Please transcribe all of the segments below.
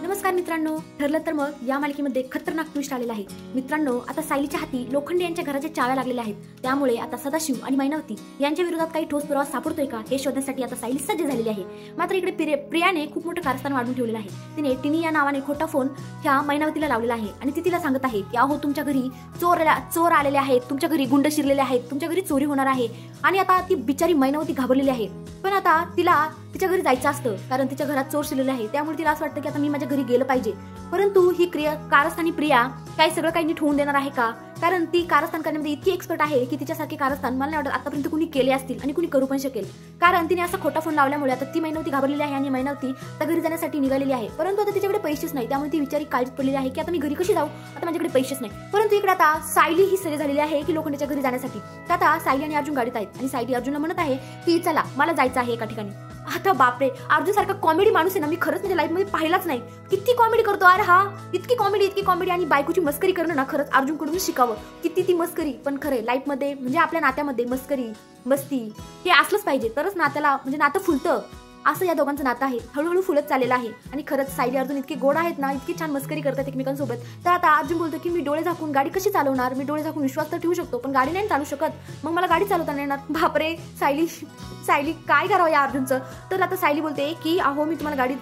नमस्कार मित्रांनो, ठरलं तर मग या मालिकेमध्ये खतरनाक ट्विस्ट आलेला आहे. मित्रांनो, आता सायलीच्या हाती लोखंडे यांच्या घराच्या चाव्या लागलेल्या आहेत. त्यामुळे आता सदाशिव आणि मैनावती यांच्या विरोधात काही ठोस पुरावा सापडतोय का हे शोधण्यासाठी आता सायली सज्ज झालेली आहे. मात्र इकडे प्रियाने खूप मोठं कारस्थान वाढवून ठेवलेलं आहे. तिने टिनी या नावाने खोटा फोन ह्या मैनावतीला लावलेला आहे आणि ती तिला सांगत आहे की अहो, तुमच्या घरी चोर आलेले आहेत, तुमच्या घरी गुंड शिरलेले आहेत, तुमच्या घरी चोरी होणार आहे. आणि आता ती बिचारी मैनावती घाबरलेली आहे. पण आता तिला तिच्या घरी जायचं असतं कारण तिच्या घरात चोर शिरलेले आहे. त्यामुळे तिला असं वाटतं की आता मी माझ्या घरी गेलं पाहिजे. परंतु ही कारस्थानी प्रिया काय सगळं काही नीट होऊन देणार आहे का? कारण ती कारस्थान करण्यामध्ये इतकी एक्सपर्ट आहे की तिच्यासारखे कारस्थान मला नाही वाटत आतापर्यंत कुणी केले असतील आणि कुणी करू पण शकेल. कारण तिने असा खोटा फोन लावल्यामुळे आता ती मैनावती घाबरलेली आहे आणि मैनावती आता घरी जाण्यासाठी निघालेली आहे. परंतु आता तिच्याकडे पैसेच नाही. त्यामुळे ती विचारी काळजीत पडलेली आहे की आता मी घरी कशी जाऊ, आता माझ्याकडे पैसेच नाही. परंतु इकडे आता सायली ही सरी झालेली आहे की लोखंडेच्या घरी जाण्यासाठी. तर आता सायली आणि अर्जुन गाडीत आहेत आणि सायली अर्जुनला म्हणत आहे की चला मला जायचं आहे एका ठिकाणी. आता बापरे, अर्जुन सारखा कॉमेडी माणूस आहे ना, मी खरंच माझ्या लाईफ मध्ये पाहिलाच नाही. किती कॉमेडी करतो अरे हा, इतकी कॉमेडी आणि बायकोची मस्करी करणं ना खरंच अर्जुन कडून शिकावं. किती ती मस्करी, पण खरे लाईफ मध्ये म्हणजे आपल्या नात्यामध्ये मस्करी मस्ती हे असलंच पाहिजे तरच नात्याला म्हणजे नातं फुलतं. असं या दोघांचं नातं आहे, हळूहळू फुलत चाललेलं आहे. आणि खरंच सायली अर्जुन इतके गोड आहेत ना, इतकी छान मस्करी करतात एकमेकांसोबत. तर आता अर्जुन बोलतो की मी डोळे झाकून गाडी कशी चालवणार, मी डोळे झाकून विश्वास तर ठेवू शकतो पण गाडी नाही चालू शकत, मग मला गाडी चालवता नाही येणार. बापरे, सायली काय करावं या अर्जुनचं. तर आता सायली बोलते की अहो, मी तुम्हाला गाडी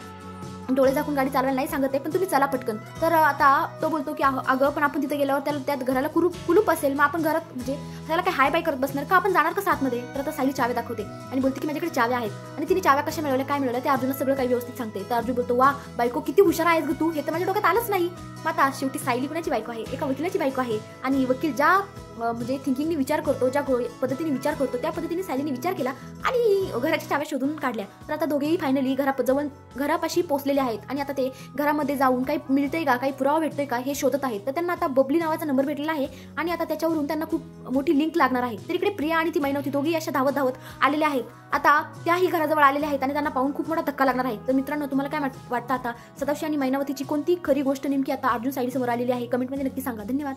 डोळे झाकून गाडी चालवायला नाही सांगते पण तुम्ही चला पटकन. तर आता तो बोलतो की अगं पण आपण तिथे गेल्यावर त्यात घराला कुलूप असेल, मग आपण घरात म्हणजे त्याला काय हाय बाय करत बसणार का, आपण जाणार कसं आतमध्ये. तर आता सायली चाव्या दाखवते आणि बोलते की माझ्याकडे चाव्या आहेत. आणि तिने चाव्या कशा मिळवल्या काय मिळवल्या ते अर्जुनला सगळं काही व्यवस्थित सांगते. तर अर्जुन बोलतो वा बायको किती हुशार आहेस ग तू, हे तर माझ्या डोक्यात आलंच नाही. मग आता शेवटी सायली कुणाची बायको आहे, एका वकिलाची बायको आहे. आणि वकील ज्या म्हणजे थिंकिंगने विचार करतो, ज्या पद्धतीने विचार करतो त्या पद्धतीने सायलीने विचार केला आणि घराच्या चाव्या शोधून काढल्या. तर आता दोघेही फायनली घरापाशी पोहोचलेले आहेत आणि आता ते घरामध्ये जाऊन काही मिळतंय का, काही पुरावा भेटतोय का हे शोधत आहेत. तर त्यांना आता बबली नावाचा नंबर भेटलेला आहे आणि आता त्याच्यावरून त्यांना खूप मोठी लिंक लागणार आहे. तर इकडे प्रिया आणि ती मैनावती दोघेही अशा धावत आलेल्या आहेत. आता त्याही घराजवळ आलेल्या आहेत आणि त्यांना पाहून खूप मोठा धक्का लागणार आहे. तर मित्रांनो, तुम्हाला काय वाटतं आता सदाशिव आणि मैनावतीची कोणती खरी गोष्ट नेमकी आता अर्जुन सायली समोर आलेली आहे? कमेंटमध्ये नक्की सांगा. धन्यवाद.